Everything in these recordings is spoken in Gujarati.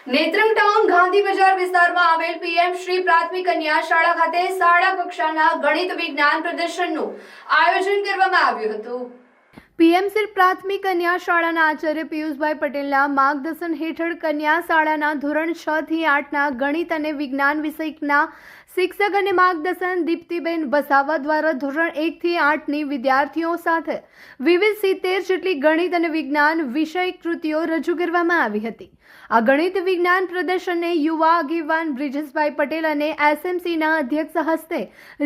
નેત્રંગ ટાઉન ગાંધી બજાર વિસ્તારમાં આવેલ પીએમ શ્રી પ્રાથમિક કન્યા શાળા ખાતે શાળા કક્ષાના ગણિત વિજ્ઞાન પ્રદર્શનનું આયોજન કરવામાં આવ્યું હતું। પીએમસી પ્રાથમિક કન્યા શાળાના આચાર્ય પિયુષભાઈ પટેલના માર્ગદર્શન હેઠળ કન્યા શાળાના ધોરણ 6 થી 8ના ગણિત અને વિજ્ઞાન વિષયના શિક્ષક અને માર્ગદર્શન દીપ્તિબેન વસાવા દ્વારા ધોરણ 1 થી 8ની વિદ્યાર્થીઓ સાથે વિવિધ 70 જેટલી ગણિત અને વિજ્ઞાન વિષય કૃતિઓ રજૂ કરવામાં આવી હતી। આ ગણિત વિજ્ઞાન પ્રદર્શનને યુવા આગેવાન બ્રિજેશભાઈ પટેલ અને એસએમસીના અધ્યક્ષ હસ્તે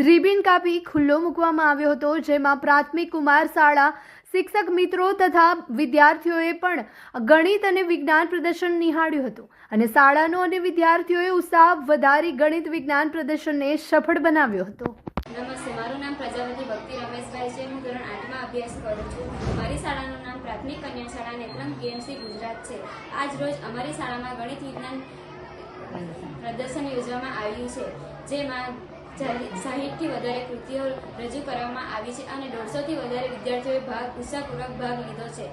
રિબિન કાપી ખુલ્લો મૂકવામાં આવ્યો હતો, જેમાં પ્રાથમિક કુમાર શાળા શિક્ષક મિત્રો તથા વિદ્યાર્થીઓએ પણ ગણિત અને વિજ્ઞાન પ્રદર્શન નિહાળ્યું હતું અને શાળાનો અને વિદ્યાર્થીઓએ ઉત્સાહ વધારી ગણિત વિજ્ઞાન પ્રદર્શનને સફળ બનાવ્યો હતો। નમસ્તે, મારું નામ પ્રજાપતિ ભક્તિ રમેશભાઈ છે। હું ધોરણ 8માં અભ્યાસ કરું છું। મારી શાળાનું નામ પ્રાથમિક કન્યા શાળા નેત્રંગ પીએમસી ગુજરાત છે। આજ રોજ અમારી શાળામાં ગણિત વિજ્ઞાન પ્રદર્શન યોજવામાં આવ્યું છે, જેમાં 60થી વધારે કૃતિઓ રજૂ કરવામાં આવી છે અને 150થી વધારે વિદ્યાર્થીઓએ ઉત્સાહપૂર્વક ભાગ લીધો છે।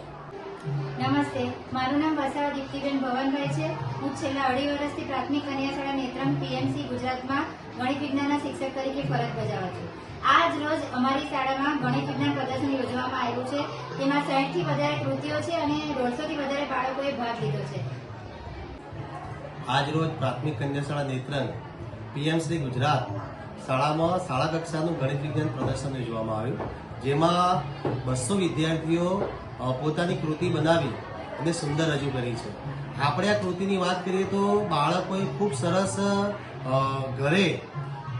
નમસ્તે, મારું નામ વસાવા દીપ્તિબેન ભવનભાઈ છે। હું છેલ્લા 2.5 વર્ષથી પ્રાથમિક કન્યા શાળા નેત્રંગ પીએમસી ગુજરાતમાં ગણિત વિજ્ઞાનના શિક્ષક તરીકે ફરજ બજાવું છું। આજ રોજ અમારી શાળામાં ગણિત વિજ્ઞાન પ્રદર્શન યોજવામાં આવ્યું છે, તેમાં 60થી વધારે કૃતિઓ છે અને 150થી વધારે બાળકોએ ભાગ લીધો છે। આજ રોજ પ્રાથમિક કન્યા શાળા નેત્રંગ પીએમસી ગુજરાત શાળામાં શાળા કક્ષાનું ગણિત વિજ્ઞાન પ્રદર્શન યોજવામાં આવ્યું, જેમાં 200 વિદ્યાર્થીઓ પોતાની કૃતિ બનાવી અને સુંદર રજૂ કરી છે। આપણે આ કૃતિની વાત કરીએ તો બાળકોએ ખૂબ સરસ ઘરે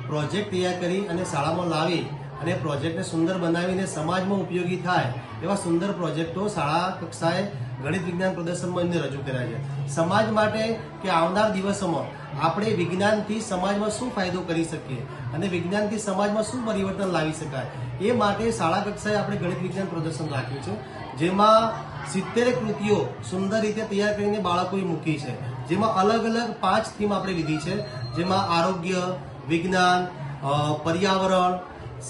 પ્રોજેક્ટ તૈયાર કરી અને શાળામાં લાવી અને પ્રોજેક્ટને સુંદર બનાવીને સમાજમાં ઉપયોગી થાય એવા સુંદર પ્રોજેક્ટો શાળા કક્ષાએ ગણિત વિજ્ઞાન પ્રદર્શનમાં એમને રજૂ કર્યા છે। સમાજ માટે કે આવનાર દિવસોમાં આપણે વિજ્ઞાનથી સમાજમાં શું ફાયદો કરી શકીએ અને વિજ્ઞાનથી સમાજમાં શું પરિવર્તન લાવી શકાય એ માટે શાળા કક્ષાએ આપણે ગણિત વિજ્ઞાન પ્રદર્શન રાખ્યું છે, જેમાં 70 કૃતિઓ સુંદર રીતે તૈયાર કરીને બાળકોએ મૂકી છે, જેમાં અલગ અલગ 5 થીમ આપણે લીધી છે, જેમાં આરોગ્ય, વિજ્ઞાન, પર્યાવરણ,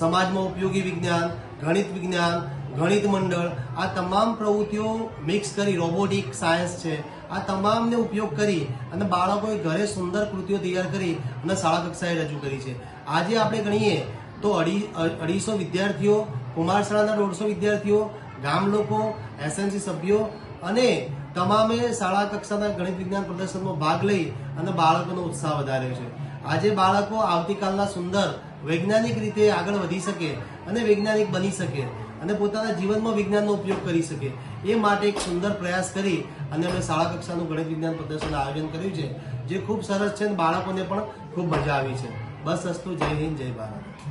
સમાજમાં ઉપયોગી વિજ્ઞાન, ગણિત વિજ્ઞાન, ગણિત મંડળ, આ તમામ પ્રવૃત્તિઓ મિક્સ કરી રોબોટિક સાયન્સ છે, આ તમામને ઉપયોગ કરી અને બાળકોએ ઘરે સુંદર કૃતિઓ તૈયાર કરી અને શાળા કક્ષાએ રજૂ કરી છે। આજે આપણે ગણીએ તો 250 વિદ્યાર્થીઓ, કુમાર શાળાના 150 વિદ્યાર્થીઓ, ગામ લોકો, એસએમસી સભ્યો અને તમામે શાળા કક્ષાના ગણિત વિજ્ઞાન પ્રદર્શનમાં ભાગ લઈ અને બાળકોનો ઉત્સાહ વધાર્યો છે। આજે બાળકો આવતીકાલના સુંદર વૈજ્ઞાનિક રીતે આગળ વધી શકે અને વૈજ્ઞાનિક બની શકે અને પોતાના જીવનમાં વિજ્ઞાનનો ઉપયોગ કરી શકે એ માટે એક સુંદર પ્રયાસ કરી અને અમે શાળા કક્ષાનું ગણિત વિજ્ઞાન પ્રદર્શનનું આયોજન કર્યું છે, જે ખૂબ સરસ છે અને બાળકોને પણ ખૂબ મજા આવી છે। બસ અસ્તુ, જય હિન્દ, જય ભારત।